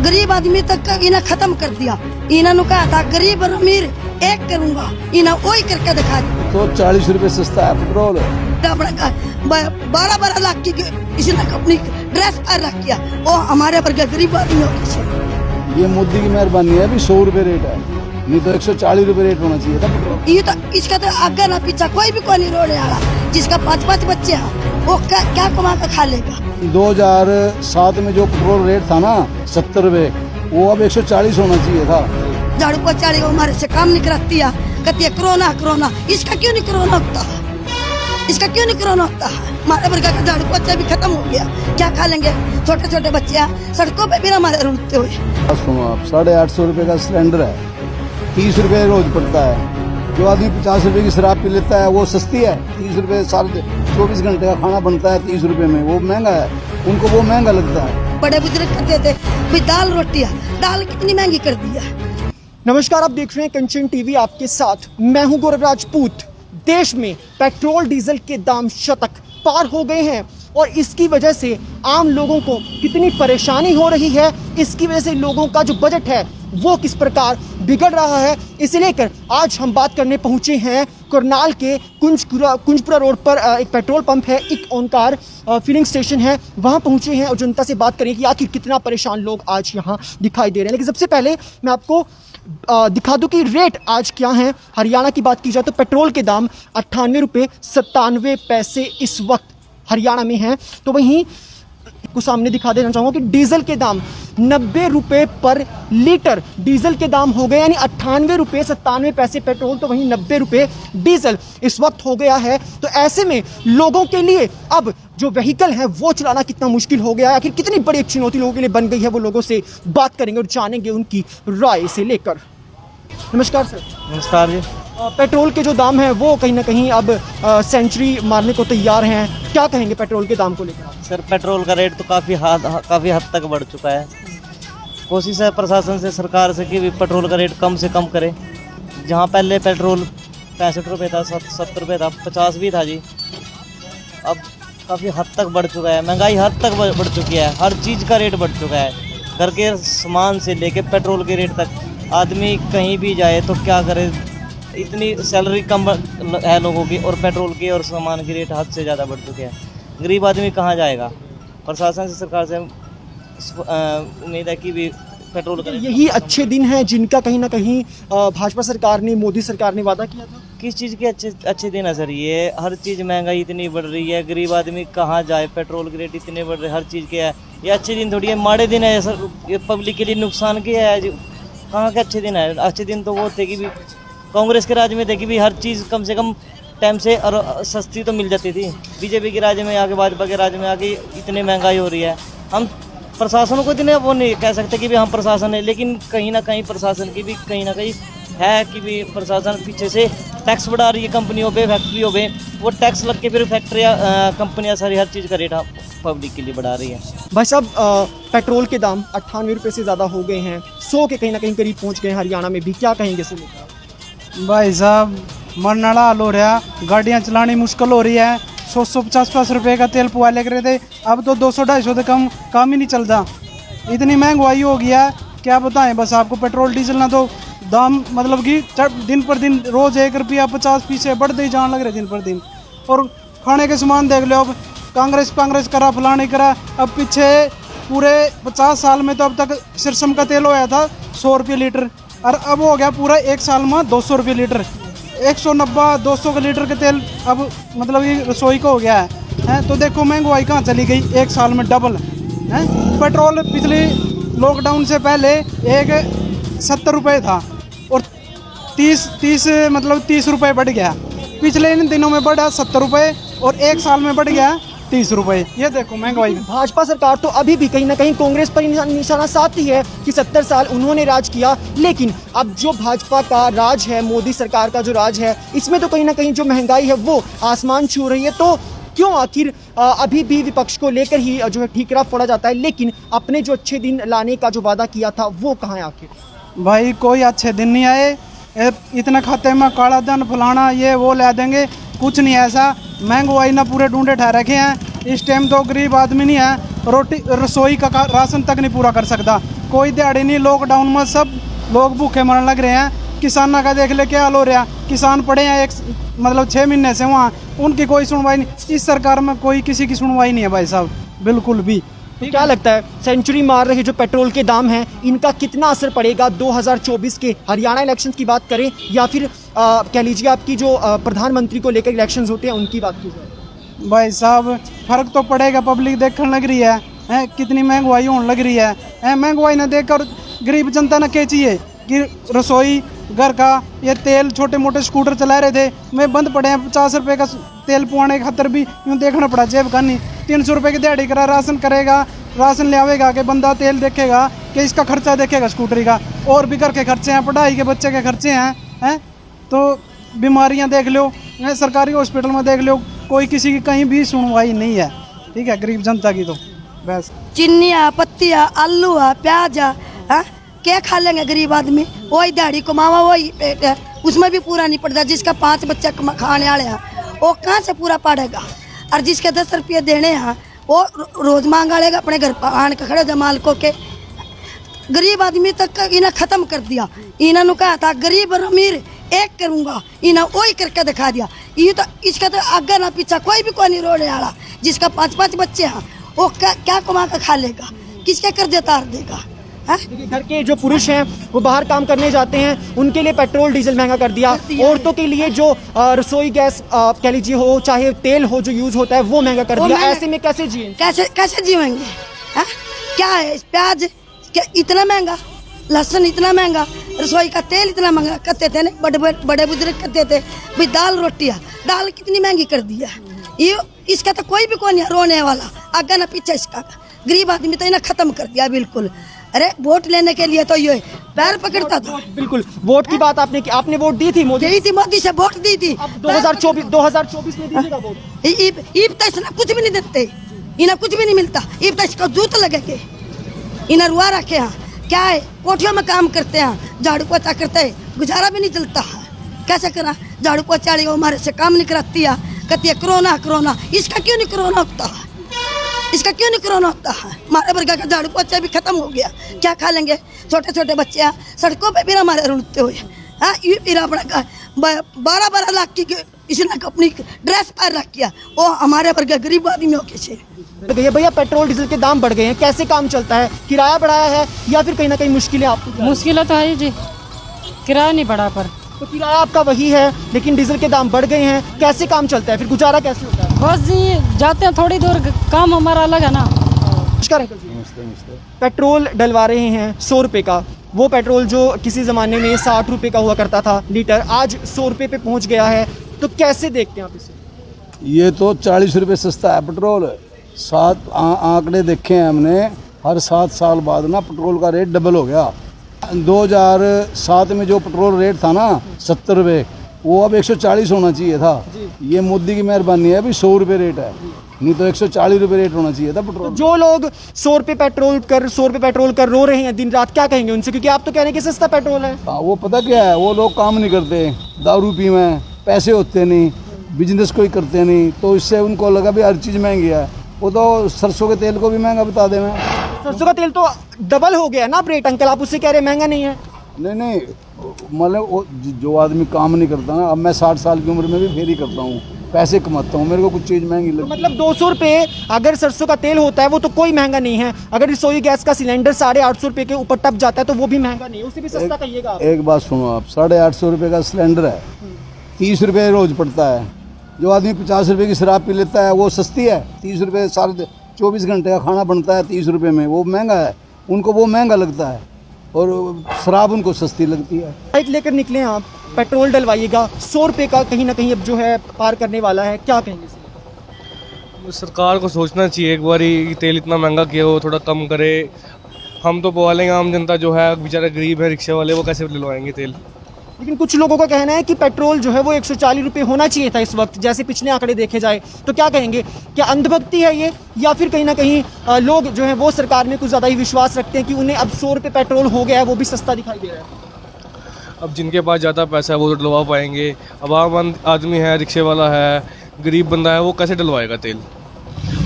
गरीब आदमी तक इन्हें खत्म कर दिया। इन्होंने कहा था गरीब और अमीर एक करूंगा, इन्हें वही करके दिखा दिया। तो 40 रुपए सस्ता है पेट्रोल। 12-12 लाख की इसने अपनी ड्रेस पर रख किया, वो हमारे पर गरीब आदमियों की। ये मोदी की मेहरबानी है, अभी 100 रुपए रेट है, नहीं तो 140 रुपए रेट होना चाहिए था पेट्रोल। ये तो इसका तो आगे ना पीछा कोई भी कोई नहीं रोने वाला। जिसका 5-5 बच्चे हैं वो क्या कमा कर खा लेगा। 2007 में जो पेट्रोल रेट था ना 70 रुपए, वो अब 140 होना चाहिए था। झाड़ू पोछा हमारे से काम नहीं कराती है, कहती है कोरोना कोरोना। इसका क्यों नहीं कोरोना होता है? इसका क्यों नहीं कोरोना होता है? हमारे वर्ग का झाड़ू पोछा भी खत्म हो गया, क्या खा लेंगे? छोटे छोटे बच्चे हैं सड़कों पे भी हमारे रुकते हुए। सुनो आप, 850 रुपए का सिलेंडर है, 30 रुपए रोज पड़ता है। जो आदमी 50 रुपए की शराब पी लेता है वो सस्ती है। 30 रुपए 24 घंटे का खाना बनता है 30 रुपए में, वो महंगा है, उनको वो महंगा लगता है। बड़े बुजुर्ग कहते थे भाई दाल रोटी है, दाल कितनी महंगी कर दी है। नमस्कार, आप देख रहे हैं कंचन टीवी, आपके साथ मैं हूं गौरव राजपूत। देश में पेट्रोल डीजल के दाम शतक पार हो गए हैं और इसकी वजह से आम लोगों को कितनी परेशानी हो रही है, इसकी वजह से लोगों का जो बजट है वो किस प्रकार बिगड़ रहा है, इसे लेकर आज हम बात करने पहुंचे हैं करनाल के कुंजपुरा रोड पर एक पेट्रोल पंप है, एक ओंकार फिलिंग स्टेशन है, वहां पहुंचे हैं और जनता से बात करें कि आखिर कितना परेशान लोग आज यहां दिखाई दे रहे हैं। लेकिन सबसे पहले मैं आपको दिखा दूं कि रेट आज क्या है। हरियाणा की बात की जाए तो पेट्रोल के दाम 98 रुपये 97 पैसे इस वक्त हरियाणा में हैं। तो वहीं को सामने दिखा देना चाहूँगा कि डीजल के दाम 90 रुपये पर लीटर डीजल के दाम हो गए, यानी 98 रुपये 97 पैसे पेट्रोल, तो वहीं 90 रुपये डीजल इस वक्त हो गया है। तो ऐसे में लोगों के लिए अब जो व्हीकल है वो चलाना कितना मुश्किल हो गया है, आखिर कितनी बड़ी एक चुनौती लोगों के लिए बन गई है, वो लोगों से बात करेंगे और जानेंगे उनकी राय से लेकर। नमस्कार सर। नमस्कार जी। पेट्रोल के जो दाम है वो कहीं ना कहीं अब सेंचुरी मारने को तैयार हैं, क्या कहेंगे पेट्रोल के दाम को लेकर? सर पेट्रोल का रेट तो काफ़ी हद तक बढ़ चुका है। कोशिश है प्रशासन से, सरकार से कि पेट्रोल का रेट कम से कम करे। जहाँ पहले पेट्रोल 65 रुपये था, 70 रुपये था, 50 भी था जी, अब काफ़ी हद तक बढ़ चुका है। महंगाई हद तक बढ़ चुकी है, हर चीज़ का रेट बढ़ चुका है। घर के सामान से लेके पेट्रोल के रेट तक, आदमी कहीं भी जाए तो क्या करे, इतनी सैलरी कम है लोगों की और पेट्रोल के और सामान के रेट हद से ज़्यादा बढ़ चुके हैं। गरीब आदमी कहाँ जाएगा? प्रशासन से, सरकार से उम्मीद है कि भी पेट्रोल का यही अच्छे दिन हैं जिनका कहीं ना कहीं भाजपा सरकार ने, मोदी सरकार ने वादा किया था। किस चीज़ के अच्छे दिन है सर? ये हर चीज़ महंगाई इतनी बढ़ रही है, गरीब आदमी कहाँ जाए? पेट्रोल के रेट इतने बढ़ रहे, हर चीज़ के है। ये अच्छे दिन थोड़ी है, माड़े दिन है सर, ये पब्लिक के लिए नुकसान के है। कहाँ के अच्छे दिन है? अच्छे दिन तो वो थे कि भी कांग्रेस के राज में थे कि भी हर चीज़ कम से कम टाइम से और सस्ती तो मिल जाती थी। बीजेपी के राज्य में आके, भाजपा के राज्य में आके इतनी महंगाई हो रही है। हम प्रशासन को इतने वो नहीं कह सकते कि भी हम प्रशासन है, लेकिन कहीं ना कहीं प्रशासन की भी कहीं ना कहीं है कि भी प्रशासन पीछे से टैक्स बढ़ा रही है कंपनियों पे, फैक्ट्रियों पे। वो टैक्स लग के फिर फैक्ट्रियाँ, कंपनियाँ सारी हर चीज़ का रेट पब्लिक के लिए बढ़ा रही है। भाई साहब, पेट्रोल के दाम 98 रुपये से ज़्यादा हो गए हैं, 100 के कहीं ना कहीं करीब पहुँच गए हैं हरियाणा में भी, क्या कहेंगे इसे लेकर? भाई साहब मरने वाला हाल हो रहा, गाड़ियाँ चलानी मुश्किल हो रही है। 100-150 रुपये का तेल पुआ ले रहे थे, अब तो 200-250 से कम काम ही नहीं चलता। इतनी महंगाई हो गया है, क्या बताएं बस आपको। पेट्रोल डीजल ना तो दाम मतलब कि दिन पर दिन रोज़ 1 रुपया 50 पैसे बढ़ते ही जाने लग रहे दिन पर दिन। और खाने के सामान देख लो, अब कांग्रेस करा, फलाने करा। अब पीछे पूरे 50 साल में तो अब तक सरसों का तेल होया था 100 रुपये लीटर, और अब हो गया पूरा 1 साल में 200 रुपये लीटर। 190-200 का लीटर का तेल अब मतलब ये रसोई का हो गया है। तो देखो महंगाई कहाँ चली गई, 1 साल में डबल है। पेट्रोल पिछले लॉकडाउन से पहले 70 रुपये था और 30 रुपये बढ़ गया। पिछले इन दिनों में बढ़ा 70 रुपये और 1 साल में बढ़ गया 30 रुपये। ये देखो महंगाई। भाजपा सरकार तो अभी भी कहीं ना कहीं कांग्रेस पर निशाना साधती है कि 70 साल उन्होंने राज किया, लेकिन अब जो भाजपा का राज है, मोदी सरकार का जो राज है, इसमें तो कहीं ना कहीं जो महंगाई है वो आसमान छू रही है। तो क्यों आखिर अभी भी विपक्ष को लेकर ही जो है ठीकरा फोड़ा जाता है, लेकिन अपने जो अच्छे दिन लाने का जो वादा किया था वो कहाँ है आखिर? भाई कोई अच्छे दिन नहीं आए, इतना खाते में काला धन फलाना ये वो ला देंगे, कुछ नहीं ऐसा। महंगाई ना पूरे ढूंढे ठहर रखे हैं। इस टाइम तो गरीब आदमी नहीं है, रोटी रसोई का राशन तक नहीं पूरा कर सकता। कोई दिहाड़ी नहीं, लॉकडाउन में सब लोग भूखे मरने लग रहे हैं। किसानों का देख ले क्या हाल हो रहा, किसान पड़े हैं एक मतलब 6 महीने से वहाँ, उनकी कोई सुनवाई नहीं। इस सरकार में कोई किसी की सुनवाई नहीं है भाई साहब, बिल्कुल भी। तो क्या लगता है सेंचुरी मार रहे जो पेट्रोल के दाम हैं, इनका कितना असर पड़ेगा 2024 के हरियाणा इलेक्शंस की बात करें या फिर कह लीजिए आपकी जो प्रधानमंत्री को लेकर इलेक्शंस होते हैं उनकी बात की जाए? भाई साहब फर्क तो पड़ेगा, पब्लिक देखने लग रही है कितनी महंगाई होने लग रही है। महंगाई ना देखकर गरीब जनता ने क्या चाहिए कि रसोई घर का ये तेल, छोटे मोटे स्कूटर चला रहे थे, मैं बंद पड़े हैं। 50 रुपये का तेल पुआने खातर भी यूँ देखना पड़ा, जेब का नहीं। 300 रुपये की दिहाड़ी करा, राशन करेगा, राशन ले आवेगा कि बंदा तेल देखेगा कि इसका खर्चा देखेगा स्कूटरी का, और भी घर के खर्चे हैं, पढ़ाई के बच्चे के खर्चे हैं। तो बीमारियां देख लो, सरकारी हॉस्पिटल में देख लो, कोई किसी की कहीं भी सुनवाई नहीं है, ठीक है, गरीब जनता की। तो बस चिन्निया, पत्तिया, आलू है, प्याज है, क्या खा लेंगे गरीब आदमी? वही दिहाड़ी कमावा, वही पेट है, उसमें भी पूरा नहीं पड़ता। जिसका 5 बच्चे खाने वाले हैं वो कहाँ से पूरा पड़ेगा? और जिसके 10 रुपये देने हैं वो रोज मांगा लेगा अपने घर पर आन के खड़े जमालकों के। गरीब आदमी तक इन्हें खत्म कर दिया। इन्होंने कहा था गरीब और अमीर एक करूँगा, इन्हें वही करके दिखा दिया। ये तो इसका तो आगे ना पीछा कोई भी कोई नहीं रोने वाला। जिसका 5-5 बच्चे हैं वो क्या कमा कर खा लेगा? किसके कर्जे तार देगा? देखिए घर के जो पुरुष हैं वो बाहर काम करने जाते हैं, उनके लिए पेट्रोल डीजल महंगा कर दिया। औरतों के लिए जो रसोई गैस कह लीजिए हो, चाहे तेल हो, जो यूज होता है वो महंगा कर दिया। ऐसे में कैसे जिए? कैसे जीवेंगे? क्या है? प्याज क्या इतना महंगा, लहसुन इतना महंगा, रसोई का तेल इतना महंगा। कहते थे ना बड़े बुजुर्ग कहते थे भाई दाल रोटियाँ, दाल कितनी महंगी कर दिया। ये इसका तो कोई भी कौन नहीं रोने वाला, आगे ना पीछे इसका। गरीब आदमी तो इन्हें खत्म कर दिया बिल्कुल। अरे वोट लेने के लिए तो ये पैर पकड़ता था। बिल्कुल वोट की बात आपने की, आपने वोट दी थी मोदी से वोट दी थी। अब 2024 में दीजिएगा वोट? ईब तो इसने कुछ भी नहीं देते, इन्हें कुछ भी नहीं मिलता। ईब तो इसका जूत लगेगे, इन्हें रुआ रखे हैं। क्या है? कोठियों में काम करते हैं, झाड़ू पोछा करते हैं, गुजारा भी नहीं चलता है। कैसे करा? झाड़ू पोछा वाली हमारे से काम नहीं कराती है, कहती है कोरोना। इसका क्यों नहीं कोरोना होता है? इसका क्यों नहीं कोरोना होता है? हमारे वर्ग का झाड़ू पोछा भी खत्म हो गया, क्या खा लेंगे? छोटे छोटे बच्चे हैं सड़कों पे भी हमारे रुलते हुए। ये फिर अपना 12-12 लाख की इसने अपनी ड्रेस पर रख किया, वो हमारे वर्ग गरीब आदमियों के से। भैया पेट्रोल डीजल के दाम बढ़ गए हैं, कैसे काम चलता है? किराया बढ़ाया है या फिर कहीं ना कहीं मुश्किलें आपको? मुश्किल तो है जी, किराया नहीं बढ़ा पर। तो किराया आपका वही है लेकिन डीजल के दाम बढ़ गए हैं, कैसे काम चलता है? फिर गुजारा कैसे होता है? बस जी जाते हैं थोड़ी दूर, काम हमारा अलग है ना। नमस्कार अंकल जी। पेट्रोल डलवा रहे हैं 100 रुपये का, वो पेट्रोल जो किसी ज़माने में 60 रुपये का हुआ करता था लीटर, आज 100 रुपये पे पहुंच गया है। तो कैसे देखते हैं आप इसे? ये तो 40 रुपये सस्ता है पेट्रोल। 7 आंकड़े देखे हैं हमने, हर 7 साल बाद ना पेट्रोल का रेट डबल हो गया। 2007 में जो पेट्रोल रेट था ना 70 रुपये, वो अब 140 होना चाहिए था। ये मोदी की मेहरबानी है, अभी 100 रुपये रेट है, नहीं तो 140 रुपये रेट होना चाहिए था पेट्रोल। जो लोग 100 रुपये पेट्रोल कर रो रहे हैं दिन रात, क्या कहेंगे उनसे? क्योंकि आप तो कह रहे हैं कि सस्ता पेट्रोल है। वो पता क्या है, वो लोग काम नहीं करते, दारू पी में पैसे होते नहीं, बिजनेस कोई करते नहीं, तो इससे उनको लगा भी हर चीज़ महंगी है। वो तो सरसों के तेल को भी महंगा बता देना। सरसों का तेल तो डबल हो गया ना रेट अंकल, आप उससे कह रहे हैं महंगा नहीं है? नहीं, मतलब वो जो आदमी काम नहीं करता ना, अब मैं 60 साल की उम्र में भी फेरी करता हूँ, पैसे कमाता हूँ, मेरे को कुछ चीज़ महंगी लगती है। मतलब 200 रुपये अगर सरसों का तेल होता है वो तो कोई महंगा नहीं है, अगर रसोई गैस का सिलेंडर 850 रुपये के ऊपर टप जाता है तो वो भी महंगा नहीं है, उससे भी सस्ता कहिएगा आप। एक बात सुनो आप, 850 रुपये का सिलेंडर है, 30 रुपये रोज़ पड़ता है। जो आदमी 50 रुपये की शराब पी लेता है वो सस्ती है। 30 रुपये 24 घंटे का खाना बनता है 30 रुपये में, वो महंगा है, उनको वो महंगा लगता है, और शराब उनको सस्ती लगती है। बाइक लेकर निकले आप, पेट्रोल डलवाइएगा, 100 रुपये का कहीं ना कहीं अब जो है पार करने वाला है, क्या कहेंगे? सरकार को सोचना चाहिए एक बार ही, तेल इतना महंगा किया हो, थोड़ा कम करे। हम तो बोलेंगे आम जनता जो है बेचारे गरीब है, रिक्शे वाले, वो कैसे डलवाएंगे तेल? लेकिन कुछ लोगों का कहना है कि पेट्रोल जो है वो 140 रुपये होना चाहिए था इस वक्त, जैसे पिछले आंकड़े देखे जाए। तो क्या कहेंगे, क्या अंधभक्ति है ये, या फिर कहीं ना कहीं लोग जो है वो सरकार में कुछ ज़्यादा ही विश्वास रखते हैं कि उन्हें अब 100 रुपये पेट्रोल हो गया है, वो भी सस्ता दिखाई दे रहा है? अब जिनके पास ज़्यादा पैसा है वो तो डलवा पाएंगे, अब आम आदमी है, रिक्शे वाला है, गरीब बंदा है, वो कैसे डलवाएगा तेल?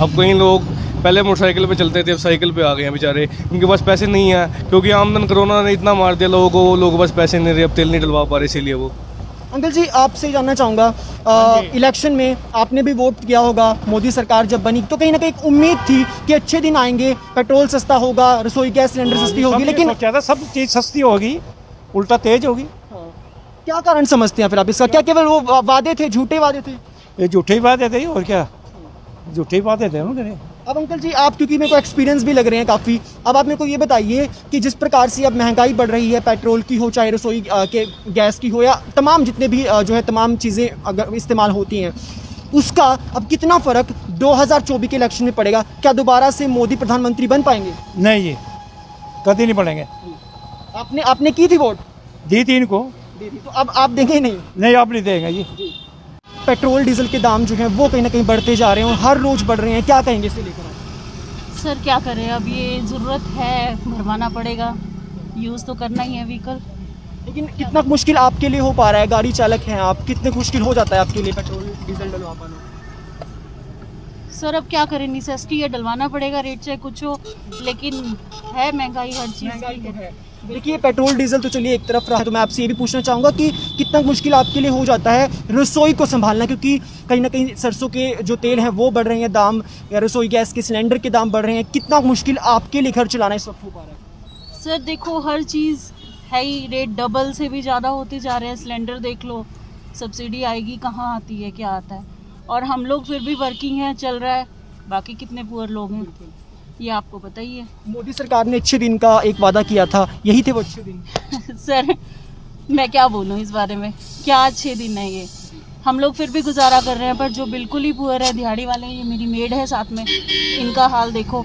अब कई लोग पहले मोटरसाइकिल पे चलते थे, अब साइकिल पे आ गए हैं बेचारे, उनके पास पैसे नहीं है क्योंकि आमदन कोरोना ने इतना मार दिया लोगों को, वो लोग बस पैसे नहीं रहे, अब तेल नहीं डलवा पा रहे, इसीलिए वो। अंकल जी आपसे जानना चाहूँगा, इलेक्शन में आपने भी वोट किया होगा, मोदी सरकार जब बनी तो कहीं ना कहीं एक उम्मीद थी कि अच्छे दिन आएंगे, पेट्रोल सस्ता होगा, रसोई गैस सिलेंडर सस्ती होगी, लेकिन क्या था, सब चीज़ सस्ती होगी, उल्टा तेज होगी। क्या कारण समझते हैं फिर आप इसका? क्या केवल वो वादे थे, झूठे वादे थे? ये झूठे ही बातें थे और क्या, झूठे ही बातें थे उनके। अब अंकल जी आप, क्योंकि मेरे को एक्सपीरियंस भी लग रहे हैं काफ़ी, अब आप मेरे को ये बताइए कि जिस प्रकार से अब महंगाई बढ़ रही है, पेट्रोल की हो चाहे रसोई के गैस की हो या तमाम जितने भी जो है तमाम चीज़ें अगर इस्तेमाल होती हैं, उसका अब कितना फ़र्क 2024 के इलेक्शन में पड़ेगा? क्या दोबारा से मोदी प्रधानमंत्री बन पाएंगे? नहीं, ये कभी नहीं पड़ेंगे। आपने की थी वोट? दी थी इनको, तो अब आप देंगे नहीं? नहीं आप नहीं देंगे जी। पेट्रोल डीजल के दाम जो हैं वो कहीं ना कहीं बढ़ते जा रहे हैं और हर रोज़ बढ़ रहे हैं, क्या कहेंगे इसे लेकर आप? सर क्या करें, अब ये ज़रूरत है, भरवाना पड़ेगा, यूज़ तो करना ही है व्हीकल। लेकिन कितना मुश्किल आपके लिए हो पा रहा है, गाड़ी चालक हैं आप, कितने मुश्किल हो जाता है आपके लिए पेट्रोल डीजल डलवा पाना? सर अब क्या करें, नेसेसिटी है, डलवाना पड़ेगा, रेट चाहे कुछ हो, लेकिन है महंगाई हर चीज़ की है। देखिए पेट्रोल डीजल तो चलिए एक तरफ रहा है, तो मैं आपसे ये भी पूछना चाहूँगा कि कितना मुश्किल आपके लिए हो जाता है रसोई को संभालना, क्योंकि कहीं ना कहीं सरसों के जो तेल हैं वो बढ़ रहे हैं दाम, या रसोई गैस के सिलेंडर के दाम बढ़ रहे हैं, कितना मुश्किल आपके लिए घर चलाना इस वक्त हो पा रहा है? सर देखो हर चीज़ है ही, रेट डबल से भी ज़्यादा होते जा रहे हैं। सिलेंडर देख लो, सब्सिडी आएगी कहाँ आती है, क्या आता है, और हम लोग फिर भी वर्किंग हैं, चल रहा है, बाकी कितने पुअर लोग हैं ये आपको पता ही है। मोदी सरकार ने अच्छे दिन का एक वादा किया था, यही थे वो अच्छे दिन? सर मैं क्या बोलूँ इस बारे में, क्या अच्छे दिन है ये, हम लोग फिर भी गुजारा कर रहे हैं, पर जो बिल्कुल ही पुअर है, दिहाड़ी वाले, ये मेरी मेड है साथ में, इनका हाल देखो।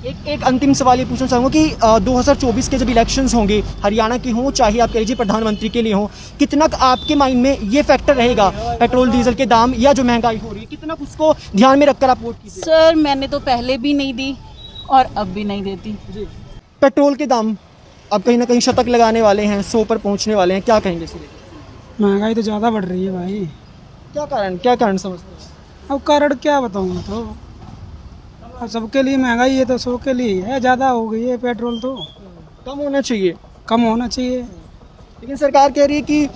एक अंतिम सवाल ये पूछना चाहूँगा कि 2024 के जब इलेक्शंस होंगे, हरियाणा के हों चाहे आप कह लीजिए प्रधानमंत्री के लिए हों, कितना आपके माइंड में ये फैक्टर रहेगा पेट्रोल डीजल के दाम या जो महंगाई हो रही है, कितना उसको ध्यान में रखकर आप वोट कीजिए? सर मैंने तो पहले भी नहीं दी और अब भी नहीं देती। पेट्रोल के दाम अब कहीं ना कहीं शतक लगाने वाले हैं, 100 पर पहुँचने वाले हैं, क्या कहेंगे इसे? महंगाई तो ज़्यादा बढ़ रही है भाई। क्या कारण समझते हैं? अब कारण क्या बताऊँ, तो अब सबके लिए महंगाई है तो सबके लिए है, ज़्यादा हो गई है पेट्रोल, तो कम होना चाहिए। कम होना चाहिए। लेकिन सरकार कह रही है कि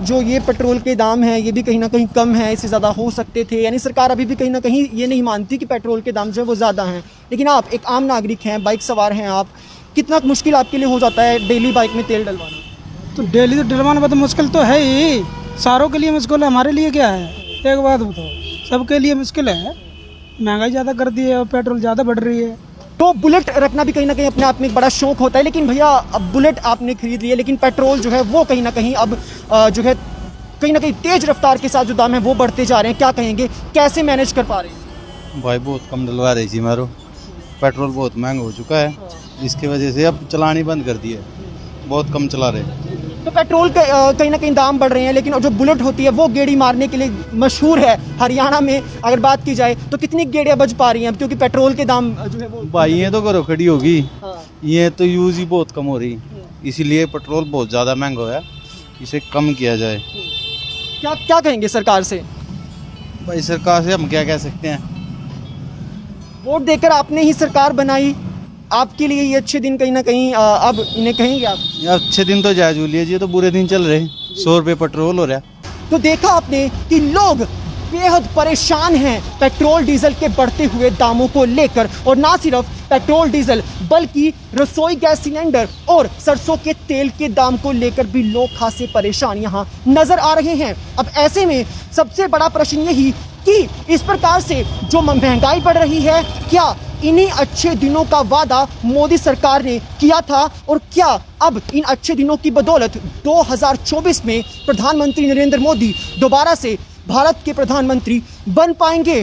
जो ये पेट्रोल के दाम हैं ये भी कहीं ना कहीं कम है, इससे ज़्यादा हो सकते थे, यानी सरकार अभी भी कहीं ना कहीं ये नहीं मानती कि पेट्रोल के दाम जो है वो ज़्यादा हैं। लेकिन आप एक आम नागरिक हैं, बाइक सवार हैं आप, कितना मुश्किल आपके लिए हो जाता है डेली बाइक में तेल डलवाना? तो डेली तो डलवाना तो मुश्किल तो है ही, सारों के लिए मुश्किल है, हमारे लिए क्या है? एक बात बताओ, सबके लिए मुश्किल है, महंगाई ज़्यादा कर दी है और पेट्रोल ज़्यादा बढ़ रही है। तो बुलेट रखना भी कहीं ना कहीं अपने आप में एक बड़ा शौक होता है, लेकिन भैया अब बुलेट आपने खरीद ली है, लेकिन पेट्रोल जो है वो कहीं ना कहीं अब जो है कहीं ना कहीं तेज रफ्तार के साथ जो दाम है वो बढ़ते जा रहे हैं, क्या कहेंगे, कैसे मैनेज कर पा रहे हैं? भाई बहुत कम डलवा रही थी मारो, पेट्रोल बहुत महंगा हो चुका है, इसकी वजह से अब चलानी बंद कर दी है, बहुत कम चला रहे। तो पेट्रोल कहीं ना कहीं दाम बढ़ रहे हैं, लेकिन जो बुलेट होती है वो गेड़ी मारने के लिए मशहूर है। हरियाणा में अगर बात की जाए तो कितनी गेड़ियाँ बच पा रही हैं क्योंकि पेट्रोल के दाम जो है वो? भाई ये तो घरों खड़ी होगी, ये तो यूज़ ही बहुत कम हो रही, इसीलिए पेट्रोल बहुत ज़्यादा महंगा है, इसे कम किया जाए। क्या कहेंगे सरकार से? भाई सरकार से हम क्या कह सकते हैं, वोट देकर आपने ही सरकार बनाई, आपके लिए ये अच्छे दिन कहीं ना कहीं अब इन्हें कहेंगे आप? अच्छे दिन तो जायज लीजिए, तो बुरे दिन चल रहे, 100 रुपये पेट्रोल हो रहा। तो देखा आपने कि लोग बेहद परेशान हैं पेट्रोल डीजल के बढ़ते हुए दामों को लेकर, और ना सिर्फ पेट्रोल डीजल बल्कि रसोई गैस सिलेंडर और सरसों के तेल के दाम को लेकर भी लोग खासे परेशान यहाँ नजर आ रहे हैं। अब ऐसे में सबसे बड़ा प्रश्न यही कि इस प्रकार से जो महंगाई बढ़ रही है, क्या इन्हीं अच्छे दिनों का वादा मोदी सरकार ने किया था, और क्या अब इन अच्छे दिनों की बदौलत 2024 में प्रधानमंत्री नरेंद्र मोदी दोबारा से भारत के प्रधानमंत्री बन पाएंगे?